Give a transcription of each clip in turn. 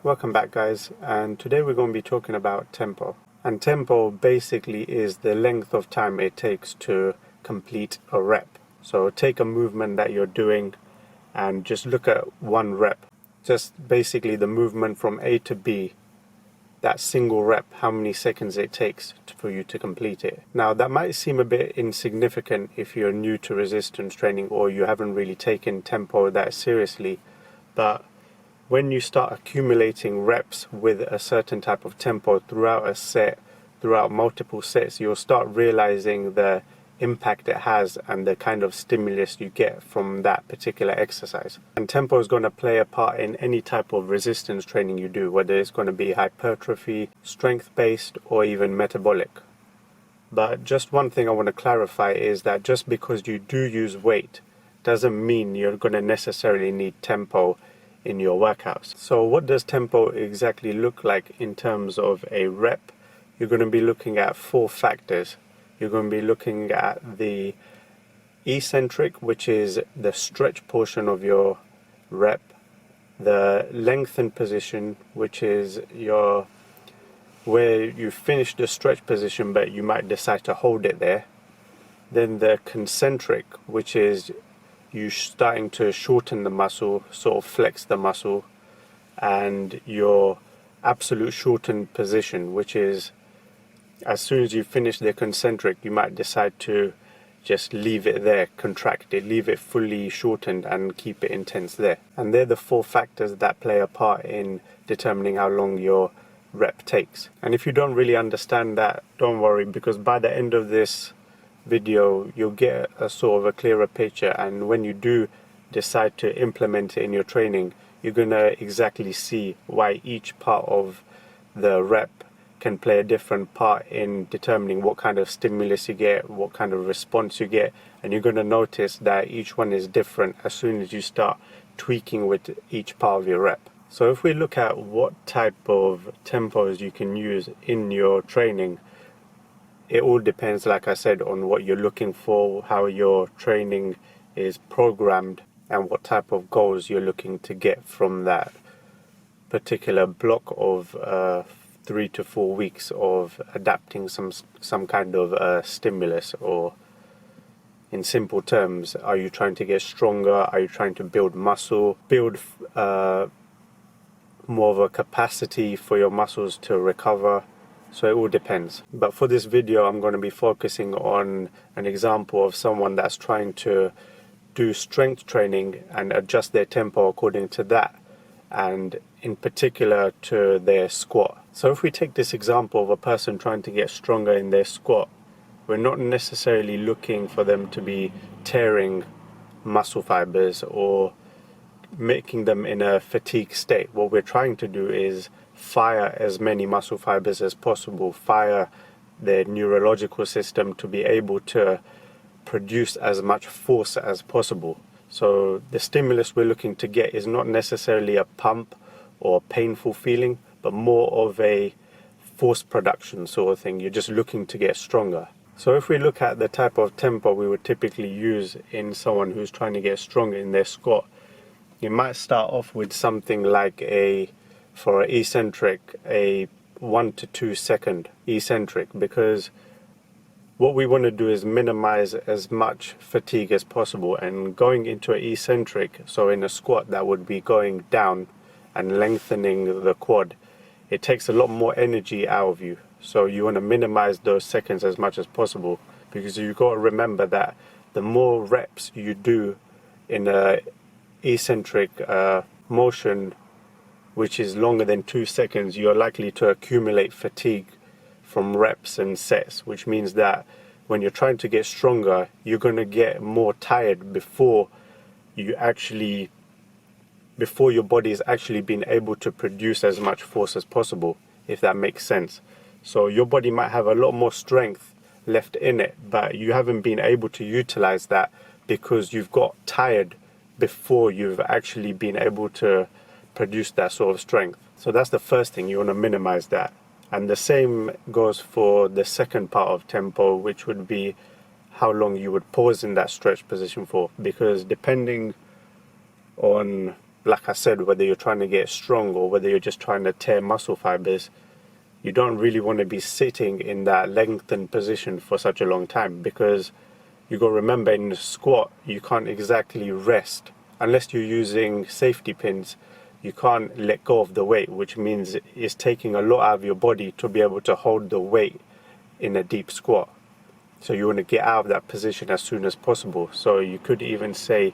Welcome back, guys, and today we're going to be talking about tempo. And tempo basically is the length of time it takes to complete a rep. So take a movement that you're doing and just look at one rep. Just basically the movement from A to B, that single rep, how many seconds it takes for you to complete it. Now that might seem a bit insignificant if you're new to resistance training or you haven't really taken tempo that seriously, but when you start accumulating reps with a certain type of tempo throughout a set, throughout multiple sets, you'll start realizing the impact it has and the kind of stimulus you get from that particular exercise. And tempo is going to play a part in any type of resistance training you do, whether it's going to be hypertrophy, strength-based, or even metabolic. But just one thing I want to clarify is that just because you do use weight doesn't mean you're going to necessarily need tempo in your workouts. So what does tempo exactly look like in terms of a rep? You're going to be looking at 4 factors. You're going to be looking at the eccentric, which is the stretch portion of your rep, the lengthened position, which is where you finish the stretch position but you might decide to hold it there. Then the concentric, which is you starting to shorten the muscle, sort of flex the muscle, and your absolute shortened position, which is as soon as you finish the concentric, you might decide to just leave it there, contract it, leave it fully shortened and keep it intense there. And they're the 4 factors that play a part in determining how long your rep takes. And if you don't really understand that, don't worry, because by the end of this video you'll get a sort of a clearer picture, and when you do decide to implement it in your training, you're gonna exactly see why each part of the rep can play a different part in determining what kind of stimulus you get, what kind of response you get, and you're gonna notice that each one is different as soon as you start tweaking with each part of your rep. So if we look at what type of tempos you can use in your training, it all depends, like I said, on what you're looking for, how your training is programmed, and what type of goals you're looking to get from that particular block of 3 to 4 weeks of adapting some kind of stimulus. Or in simple terms, are you trying to get stronger? Are you trying to build muscle, build more of a capacity for your muscles to recover? So it all depends. But for this video, I'm going to be focusing on an example of someone that's trying to do strength training and adjust their tempo according to that, and in particular to their squat. So if we take this example of a person trying to get stronger in their squat, we're not necessarily looking for them to be tearing muscle fibers or making them in a fatigue state. What we're trying to do is fire as many muscle fibers as possible, fire their neurological system to be able to produce as much force as possible. So the stimulus we're looking to get is not necessarily a pump or painful feeling, but more of a force production sort of thing. You're just looking to get stronger. So if we look at the type of tempo we would typically use in someone who's trying to get stronger in their squat, you might start off with something like for an eccentric, a 1 to 2 second eccentric, because what we want to do is minimize as much fatigue as possible. And going into an eccentric, so in a squat that would be going down and lengthening the quad, it takes a lot more energy out of you. So you want to minimize those seconds as much as possible, because you've got to remember that the more reps you do in a eccentric motion, which is longer than 2 seconds, you're likely to accumulate fatigue from reps and sets, which means that when you're trying to get stronger, you're going to get more tired before your body is actually being able to produce as much force as possible, if that makes sense. So your body might have a lot more strength left in it, but you haven't been able to utilize that because you've got tired before you've actually been able to produce that sort of strength. So that's the first thing, you want to minimize that. And the same goes for the second part of tempo, which would be how long you would pause in that stretch position for, because depending on like I said, whether you're trying to get strong or whether you're just trying to tear muscle fibers, you don't really want to be sitting in that lengthened position for such a long time, because you got to remember, in the squat you can't exactly rest unless you're using safety pins. You can't let go of the weight, which means it's taking a lot out of your body to be able to hold the weight in a deep squat. So you want to get out of that position as soon as possible. So you could even say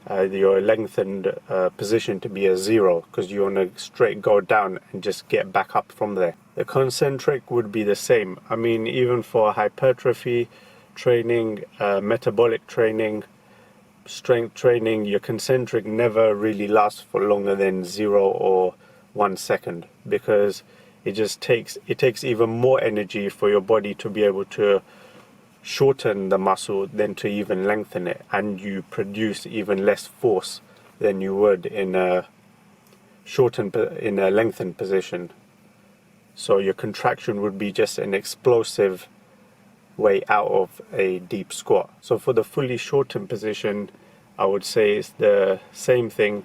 your lengthened position to be a 0, because you want to straight go down and just get back up from there. The concentric would be the same. I mean, even for hypertrophy training, metabolic training, strength training, your concentric never really lasts for longer than 0 or 1 second, because it takes even more energy for your body to be able to shorten the muscle than to even lengthen it, and you produce even less force than you would in a lengthened position. So your contraction would be just an explosive way out of a deep squat. So for the fully shortened position, I would say it's the same thing,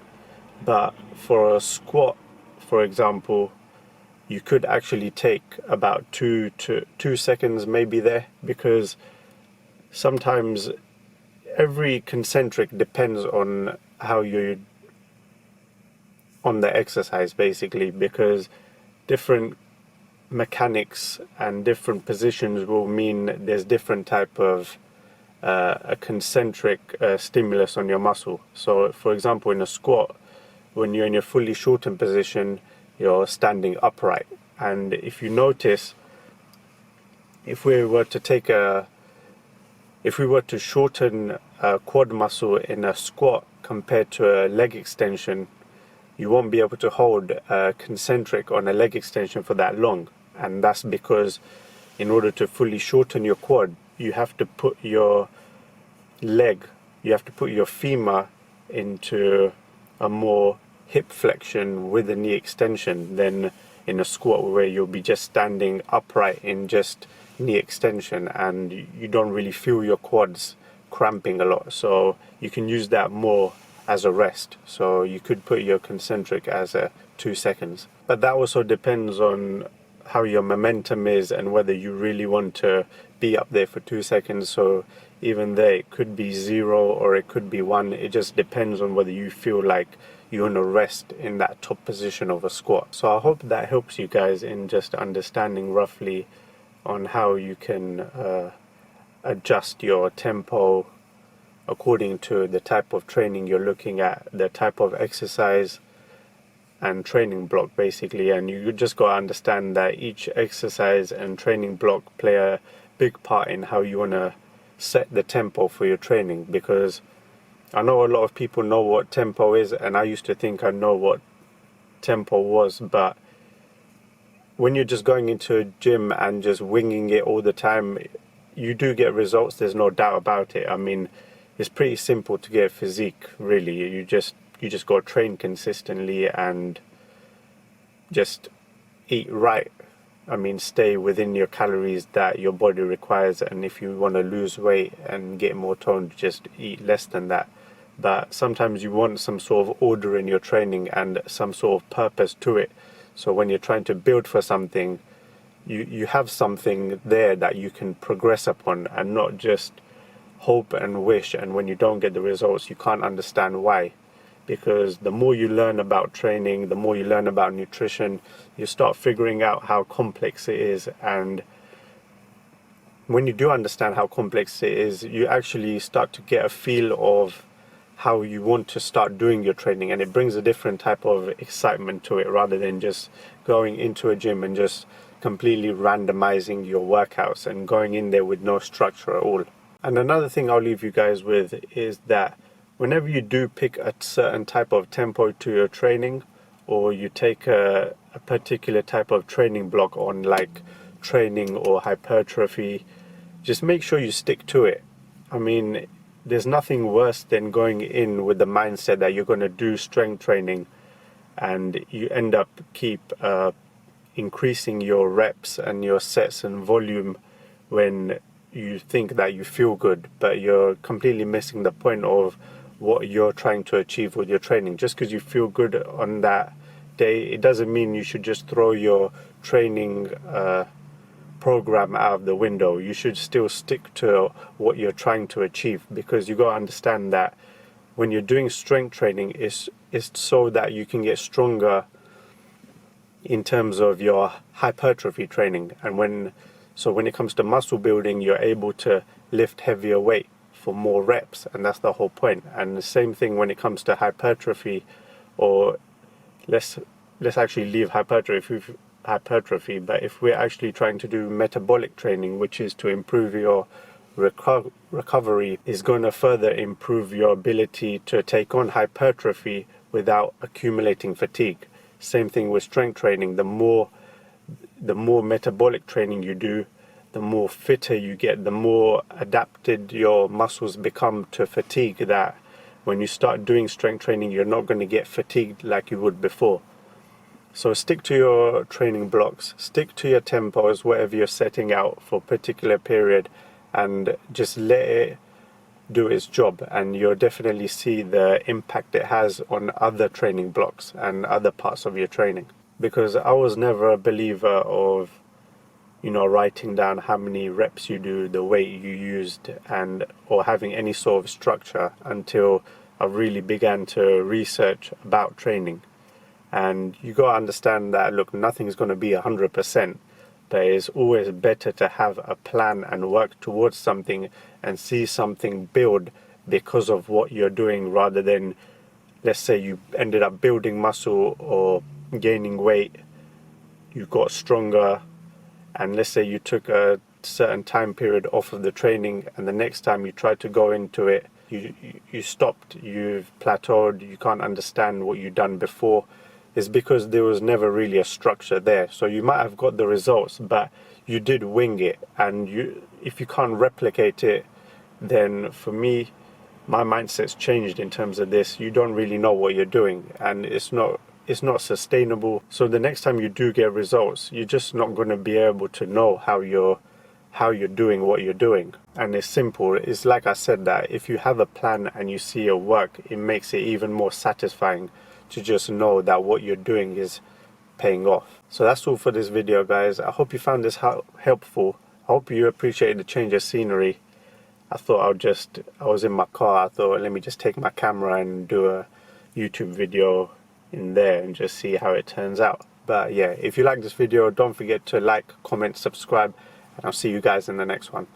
but for a squat, for example, you could actually take about 2 seconds maybe there, because sometimes every concentric depends on how you on the exercise, basically, because different mechanics and different positions will mean there's different type of a concentric stimulus on your muscle. So for example, in a squat, when you're in your fully shortened position, you're standing upright, and if you notice, if we were to shorten a quad muscle in a squat compared to a leg extension, you won't be able to hold a concentric on a leg extension for that long. And that's because in order to fully shorten your quad, you have to put your femur into a more hip flexion with a knee extension than in a squat, where you'll be just standing upright in just knee extension and you don't really feel your quads cramping a lot. So you can use that more as a rest. So you could put your concentric as a 2 seconds. But that also depends on how your momentum is and whether you really want to be up there for 2 seconds. So even there, it could be 0 or it could be 1. It just depends on whether you feel like you want to rest in that top position of a squat. So I hope that helps you guys in just understanding roughly on how you can adjust your tempo according to the type of training you're looking at, the type of exercise and training block, basically. And you just got to understand that each exercise and training block play a big part in how you want to set the tempo for your training, because I know a lot of people know what tempo is, and I used to think I know what tempo was, but when you're just going into a gym and just winging it all the time, you do get results, there's no doubt about it. I mean, it's pretty simple to get physique, really. You just got to train consistently and just eat right. I mean, stay within your calories that your body requires, and if you want to lose weight and get more toned, just eat less than that. But sometimes you want some sort of order in your training and some sort of purpose to it. So when you're trying to build for something, you have something there that you can progress upon, and not just hope and wish, and when you don't get the results, you can't understand why. Because the more you learn about training, the more you learn about nutrition, you start figuring out how complex it is. And when you do understand how complex it is, you actually start to get a feel of how you want to start doing your training, and it brings a different type of excitement to it, rather than just going into a gym and just completely randomizing your workouts and going in there with no structure at all. And another thing I'll leave you guys with is that whenever you do pick a certain type of tempo to your training, or you take a particular type of training block on, like training or hypertrophy, just make sure you stick to it. I mean, there's nothing worse than going in with the mindset that you're going to do strength training and you end up keep increasing your reps and your sets and volume when you think that you feel good, but you're completely missing the point of what you're trying to achieve with your training. Just because you feel good on that day, it doesn't mean you should just throw your training program out of the window. You should still stick to what you're trying to achieve, because you got to understand that when you're doing strength training, it's so that you can get stronger in terms of your hypertrophy training. And when it comes to muscle building, you're able to lift heavier weight for more reps, and that's the whole point. And the same thing when it comes to hypertrophy, or let's actually leave hypertrophy, but if we're actually trying to do metabolic training, which is to improve your recovery, is going to further improve your ability to take on hypertrophy without accumulating fatigue. Same thing with strength training. The more metabolic training you do, the more fitter you get, the more adapted your muscles become to fatigue, that when you start doing strength training, you're not going to get fatigued like you would before. So stick to your training blocks, stick to your tempos, whatever you're setting out for a particular period, and just let it do its job, and you'll definitely see the impact it has on other training blocks and other parts of your training. Because I was never a believer of, writing down how many reps you do, the weight you used, or having any sort of structure until I really began to research about training. And you got to understand that, look, nothing's going to be 100%, but it's always better to have a plan and work towards something and see something build because of what you're doing, rather than, let's say you ended up building muscle or gaining weight, you got stronger, and let's say you took a certain time period off of the training, and the next time you tried to go into it, you stopped, you've plateaued, you can't understand what you've done before. It's because there was never really a structure there. So you might have got the results, but you did wing it, and if you can't replicate it, then for me, my mindset's changed in terms of this. You don't really know what you're doing, and it's not sustainable. So the next time you do get results, you're just not going to be able to know how you're doing what you're doing. And it's simple. It's like I said, that if you have a plan and you see your work, it makes it even more satisfying to just know that what you're doing is paying off. So that's all for this video, guys. I hope you found this helpful. I hope you appreciate the change of scenery. I was in my car, I thought, let me just take my camera and do a YouTube video in there and just see how it turns out. But yeah, if you like this video, don't forget to like, comment, subscribe, and I'll see you guys in the next one.